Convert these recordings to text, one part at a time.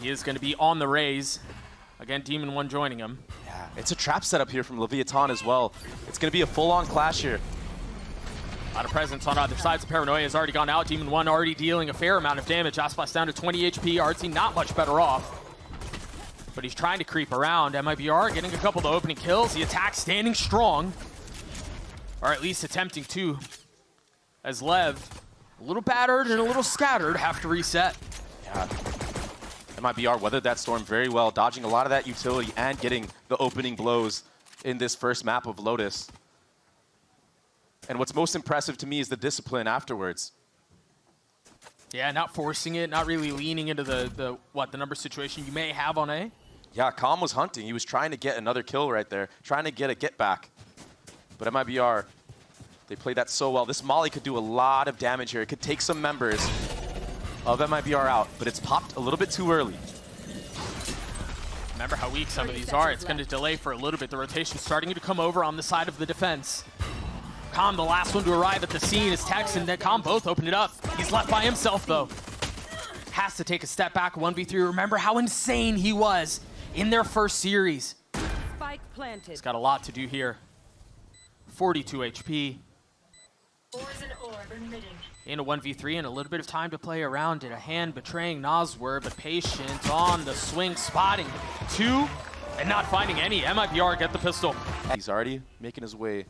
He is going to be on the raise. Again, Demon 1 joining him. Yeah, it's a trap setup here from Leviatán as well. It's going to be a full-on clash here. A lot of presence on either side. Paranoia has already gone out. Demon 1 already dealing a fair amount of damage. Aspas down to 20 HP. Artsy not much better off. But he's trying to creep around. MIBR getting a couple of the opening kills. The attack standing strong. Or at least attempting to. As Lev, a little battered and a little scattered, have to reset. Yeah. MIBR weathered that storm very well, dodging a lot of that utility and getting the opening blows in this first map of Lotus. And what's most impressive to me is the discipline afterwards. Yeah, not forcing it, not really leaning into the number situation you may have on A. Yeah, Calm was hunting. He was trying to get another kill right there, trying to get a get back. But MIBR, they played that so well. This Molly could do a lot of damage here. It could take some members of MIBR out, but it's popped a little bit too early. Remember how weak some of these are. It's going to delay for a little bit. The rotation's starting to come over on the side of the defense. Calm, the last one to arrive at the scene, is Tex and Calm both open it up. He's left by himself, though. Has to take a step back, 1v3. Remember how insane he was in their first series. Spike planted. He's got a lot to do here. 42 HP. In a 1v3 and a little bit of time to play around it. A hand betraying Noswer, but patient on the swing, spotting 2 and not finding any. MIBR get the pistol. He's already making his way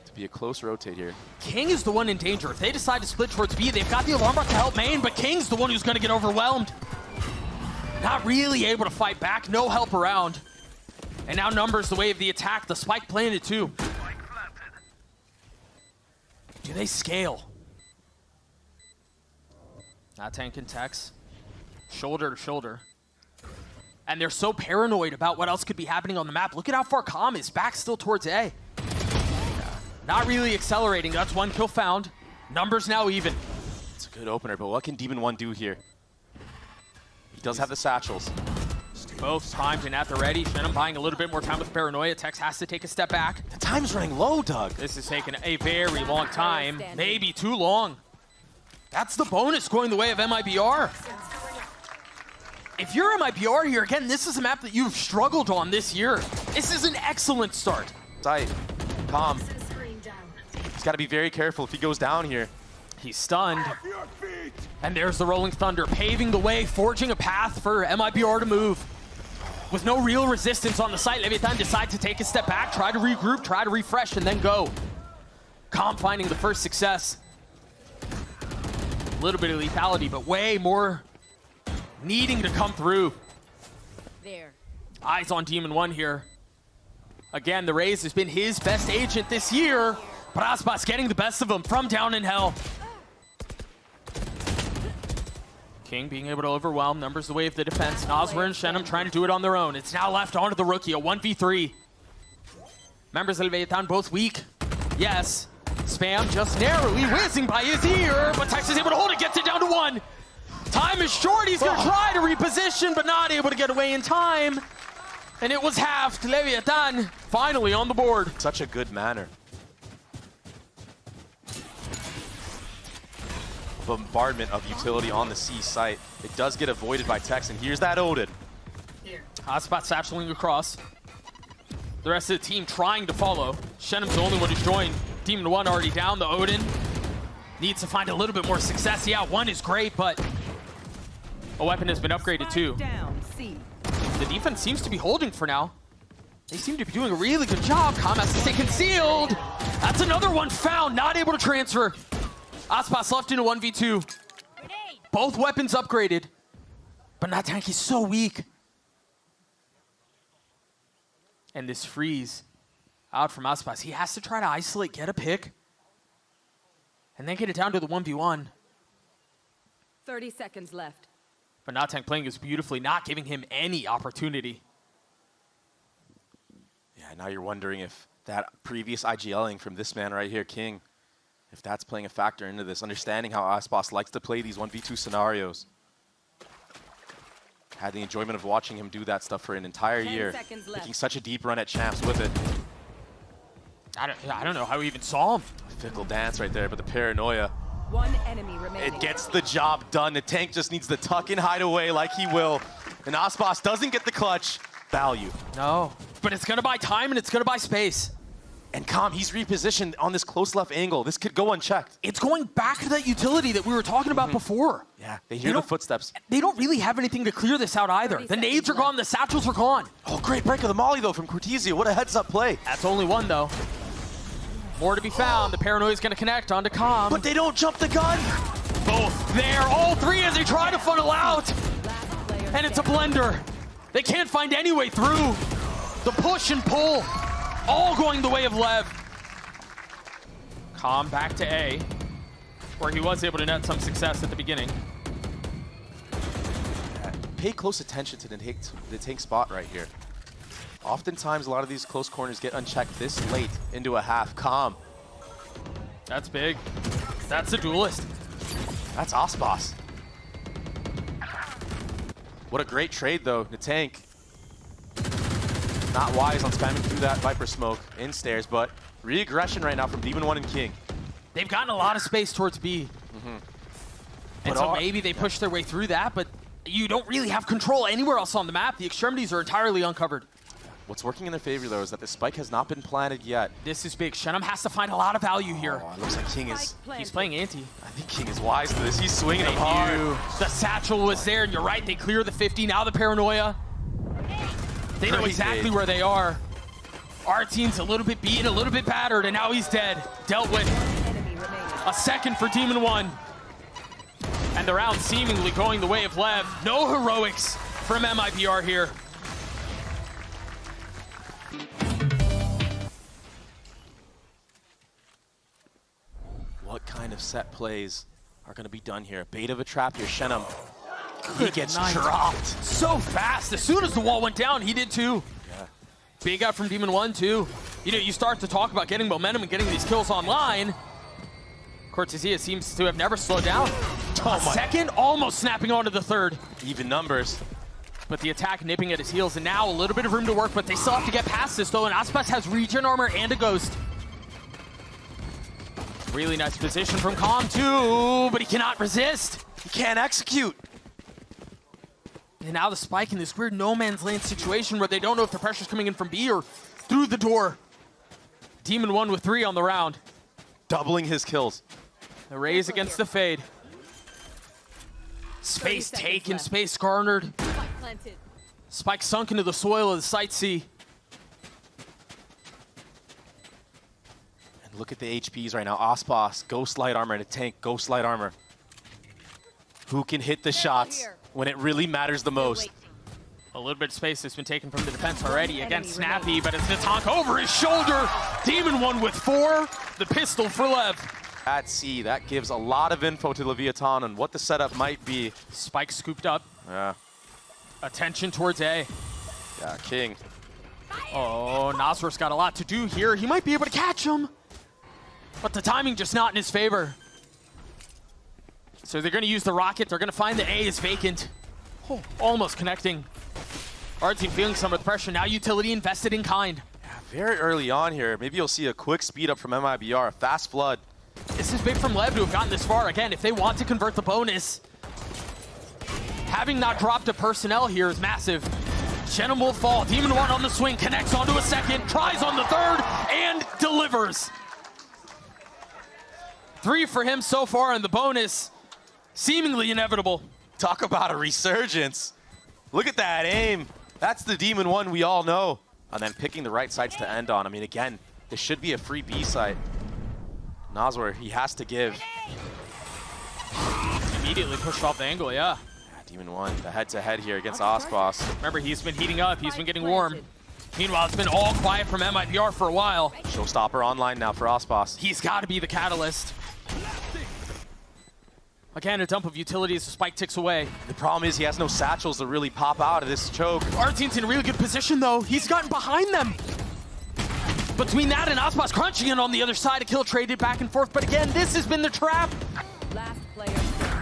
to be a close rotate here. King is the one in danger. If they decide to split towards B, they've got the alarm bot to help main, but King's the one who's going to get overwhelmed. Not really able to fight back, no help around. And now Numbers the way of the attack. The spike planted too. Do they scale? Not Tank and Tex. Shoulder to shoulder. And they're so paranoid about what else could be happening on the map. Look at how far Calm is. Back still towards A. Not really accelerating. That's one kill found. Numbers now even. It's a good opener, but what can Demon 1 do here? He does have the satchels. Both timed and at the ready. Shenum buying a little bit more time with Paranoia. Tex has to take a step back. The time's running low, Doug. This is taking a very long time. Maybe too long. That's the bonus going the way of MIBR. If you're MIBR here, again, this is a map that you've struggled on this year. This is an excellent start. Sight. Calm. He's got to be very careful if he goes down here. He's stunned. And there's the Rolling Thunder, paving the way, forging a path for MIBR to move. With no real resistance on the site, Leviatán decides to take a step back, try to regroup, try to refresh, and then go. Calm finding the first success. A little bit of lethality, but way more needing to come through. There. Eyes on Demon 1 here. Again, the Raze has been his best agent this year, but Aspas getting the best of him from down in hell. King being able to overwhelm, Numbers the way of the defense. Noswer and Shenum trying to do it on their own. It's now left onto the rookie, a 1v3. Members of Leviatán both weak. Yes. Spam just narrowly whizzing by his ear, but Tex is able to hold it, gets it down to 1. Time is short, he's gonna try to reposition, but not able to get away in time. And it was halved. Leviatán finally on the board. Such a good manner. Bombardment of utility on the C site. It does get avoided by Tex, and here's that Odin. Hotspot satcheling across. The rest of the team trying to follow. Shenum's the only one who's joined. Demon 1 already down. The Odin needs to find a little bit more success. Yeah, 1 is great, but a weapon has been upgraded too. The defense seems to be holding for now. They seem to be doing a really good job. Calm has to stay concealed. That's another one found, not able to transfer. Aspas left in a 1v2. Both weapons upgraded, but not Tank is so weak. And this freeze out from Aspas. He has to try to isolate, get a pick, and then get it down to the 1v1. 30 seconds left. But not Tank playing this beautifully, not giving him any opportunity. Yeah, now you're wondering if that previous IGLing from this man right here, King, if that's playing a factor into this, understanding how Aspas likes to play these 1v2 scenarios. Had the enjoyment of watching him do that stuff for an entire year, making such a deep run at champs with it. I don't know how we even saw him. Fickle dance right there, but the Paranoia. One enemy remaining. It gets the job done. The Tank just needs to tuck and hide away like he will. And Aspas doesn't get the clutch. Value. No. But it's going to buy time and it's going to buy space. And Calm, he's repositioned on this close left angle. This could go unchecked. It's going back to that utility that we were talking about before. Yeah, they hear the footsteps. They don't really have anything to clear this out either. The nades are gone, the satchels are gone. Oh, great break of the molly, though, from Cortezia. What a heads-up play. That's only one, though. More to be found. The paranoia is going to connect onto Calm. But they don't jump the gun. Both there, all three as they try to funnel out. And it's a blender. They can't find any way through. The push and pull, all going the way of Lev. Calm back to A, where he was able to net some success at the beginning. Pay close attention to the tank spot right here. Oftentimes, a lot of these close corners get unchecked this late into a half. Calm. That's big. That's a duelist. That's Aspas. What a great trade, though. The tank. Not wise on spamming through that Viper smoke in stairs, but re-aggression right now from Demon 1 and King. They've gotten a lot of space towards B. And so maybe they push their way through that, but you don't really have control anywhere else on the map. The extremities are entirely uncovered. What's working in their favor, though, is that the spike has not been planted yet. This is big. Shenum has to find a lot of value here. Oh, it looks like King is... He's playing anti. I think King is wise to this. He's swinging him hard. The satchel was there, and you're right. They clear the 50. Now the paranoia. They know exactly where they are. Our team's a little bit beaten, a little bit battered, and now he's dead. Dealt with. A second for Demon 1. And the round seemingly going the way of Lev. No heroics from MIBR here. What kind of set plays are going to be done here? Bait of a trap here. Shenum. He gets dropped. So fast. As soon as the wall went down, he did too. Yeah. Big up from Demon 1 too. You know, you start to talk about getting momentum and getting these kills online. Cortezia seems to have never slowed down. Second, almost snapping onto the third. Even numbers. But the attack nipping at his heels, and now a little bit of room to work, but they still have to get past this though, and Aspas has regen armor and a ghost. Really nice position from Calm too, but he cannot resist. He can't execute. And now the spike in this weird no man's land situation where they don't know if the pressure's coming in from B or through the door. Demon 1 with 3 on the round. Doubling his kills. The raise against the fade. Space taken, space garnered. Spike sunk into the soil of the Site C. And look at the HPs right now. Aspas, Ghost Light Armor, and a tank, Ghost Light Armor. Who can hit the shots when it really matters the most? A little bit of space has been taken from the defense already against Snappy, but it's Natank over his shoulder. Demon 1 with 4. The pistol for Lev. At C, that gives a lot of info to Leviatán on what the setup might be. Spike scooped up. Yeah. Attention towards A. Yeah, King. Oh, Nasr's got a lot to do here. He might be able to catch him. But the timing just not in his favor. So they're going to use the rocket. They're going to find the A is vacant. Oh, almost connecting. Our team feeling some of the pressure. Now utility invested in kind. Yeah, very early on here. Maybe you'll see a quick speed up from MIBR. A fast flood. This is big from Lev to have gotten this far. Again, if they want to convert the bonus, having not dropped a personnel here is massive. Shenum will fall. Demon 1 on the swing. Connects onto a second. Tries on the third. And delivers. 3 for him so far, and the bonus seemingly inevitable. Talk about a resurgence. Look at that aim. That's the Demon 1 we all know. And then picking the right sides to end on. I mean, again, this should be a free B site. Nasr, he has to give. Immediately pushed off the angle, yeah. Demon 1, the head-to-head here against Aspas. Remember, he's been heating up. He's been getting warm. Meanwhile, it's been all quiet from MIBR for a while. Showstopper online now for Aspas. He's got to be the catalyst. Again, a dump of utilities. The spike ticks away. The problem is he has no satchels to really pop out of this choke. Arteen's in a really good position, though. He's gotten behind them. Between that and Aspas crunching in on the other side, a kill traded back and forth. But again, this has been the trap. Last player.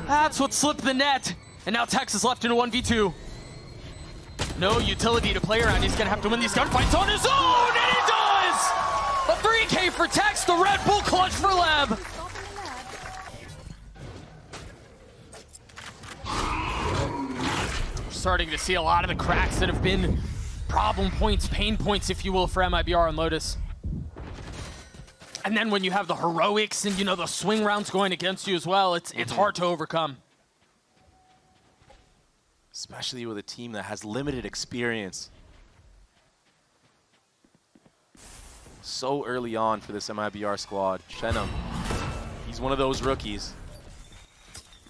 That's what slipped the net. And now Tex is left in a 1v2. No utility to play around. He's going to have to win these gunfights on his own, and he does! A 3K for Tex, the Red Bull clutch for Lev. starting to see a lot of the cracks that have been problem points, pain points, if you will, for MIBR and Lotus. And then when you have the heroics and, you know, the swing rounds going against you as well, it's hard to overcome. Especially with a team that has limited experience. So early on for this MIBR squad. Shenum, he's one of those rookies.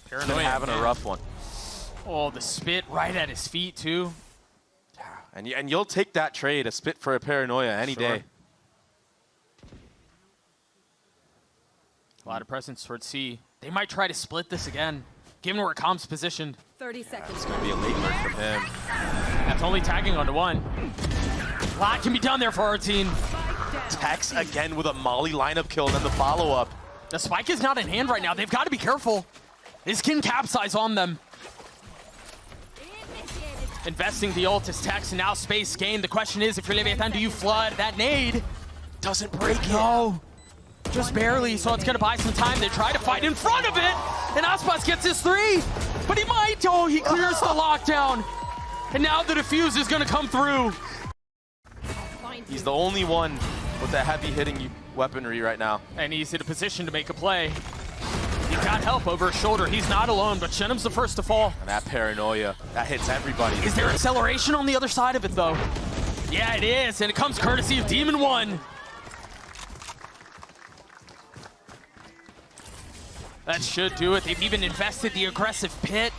He's been having a rough one. Oh, the spit right at his feet, too. And you'll take that trade, a spit for a paranoia, any day. A lot of presence towards C. They might try to split this again, given where Com's positioned. 30 seconds. It's going to be a late work from him. That's only tagging onto one. A lot can be done there for our team. Tex again with a Molly lineup kill, and then the follow-up. The spike is not in hand right now. They've got to be careful. This can capsize on them. Investing the ult is Tex, and now space gained. The question is, if you're Leviatán, do you flood? That nade Doesn't break it. no. Just barely, so it's going to buy some time. They try to fight in front of it, and Aspas gets his 3, but he might. Oh, he clears the lockdown, and now the defuse is going to come through. He's the only one with that heavy-hitting weaponry right now. And he's in a position to make a play. He's got help over his shoulder. He's not alone, but Shenum's the first to fall. And that paranoia, that hits everybody. Is there acceleration on the other side of it, though? Yeah, it is, and it comes courtesy of Demon 1. That should do it. They've even invested the aggressive pit.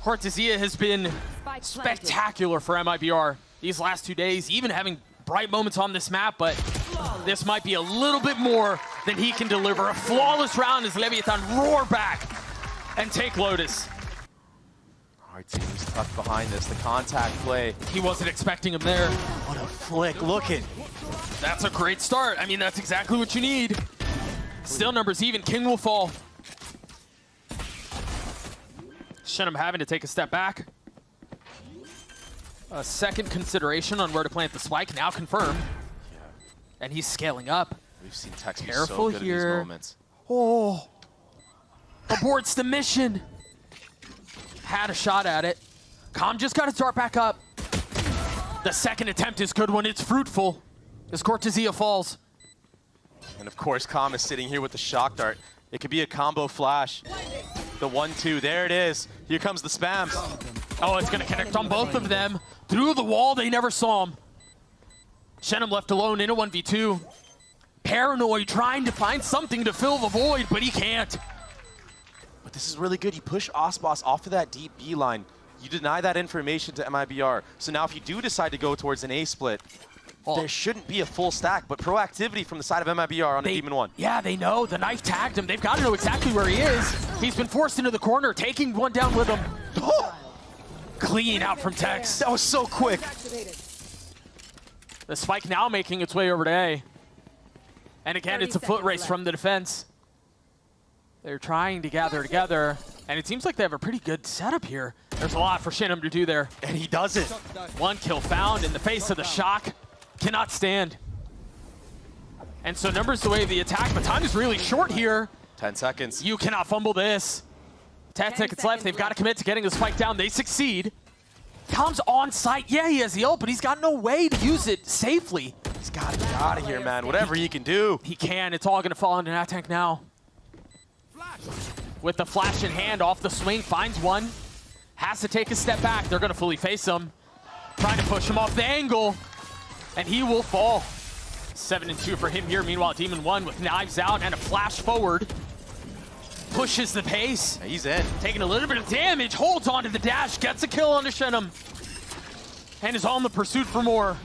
Cortezia has been spectacular for MIBR these last 2 days, even having bright moments on this map, but this might be a little bit more than he can deliver. A flawless round as Leviatán roar back and take Lotus. Our team's tucked behind this. The contact play. He wasn't expecting him there. What a flick. Look it. That's a great start. I mean, that's exactly what you need. Still numbers even. King will fall. Shenum having to take a step back. A second consideration on where to plant the spike, now confirmed. Yeah. And he's scaling up. We've seen Tex be Careful so good here. in these moments. Oh, aborts the mission. Had a shot at it. Com just got to start back up. The second attempt is good when it's fruitful, as Cortezia falls. And of course, Com is sitting here with the shock dart. It could be a combo flash. The 1-2, there it is. Here comes the spams. Oh, it's going to connect on both of them. Through the wall, they never saw him. Shenum left alone in a 1v2. Paranoid trying to find something to fill the void, but he can't. But this is really good. You push Aspas off of that deep B line. You deny that information to MIBR. So now if you do decide to go towards an A split, there shouldn't be a full stack, but proactivity from the side of MIBR on a Demon 1. Yeah, they know. The knife tagged him. They've got to know exactly where he is. He's been forced into the corner, taking one down with him. Clean out from Tex. That was so quick. The spike now making its way over to A. And again, it's a foot race from the defense. They're trying to gather together, and it seems like they have a pretty good setup here. There's a lot for Shenum to do there. And he does it. One kill found in the face of the shock. Cannot stand. And so numbers the way of the attack, but time is really short here. 10 seconds. You cannot fumble this. 10 seconds left. They've got to commit to getting the spike down. They succeed. Com's on site. Yeah, he has the ult, but he's got no way to use it safely. He's got to get out of here, man. Whatever he can do. He can. It's all going to fall into that tank now. With the flash in hand, off the swing, finds one. Has to take a step back. They're going to fully face him. Trying to push him off the angle. And he will fall. 7-2 for him here. Meanwhile, Demon 1 with knives out and a flash forward. Pushes the pace. Yeah, he's in. Taking a little bit of damage. Holds onto the dash. Gets a kill onto Shenum. And is on the pursuit for more.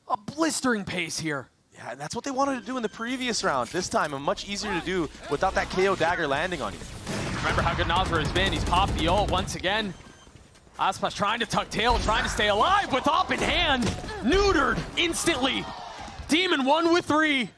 A blistering pace here. Yeah, and that's what they wanted to do in the previous round. This time, much easier to do without that KO dagger landing on you. Remember how good Nazar has been. He's popped the ult once again. Aspas trying to tuck tail, trying to stay alive with op in hand. Neutered instantly. Demon 1 with 3.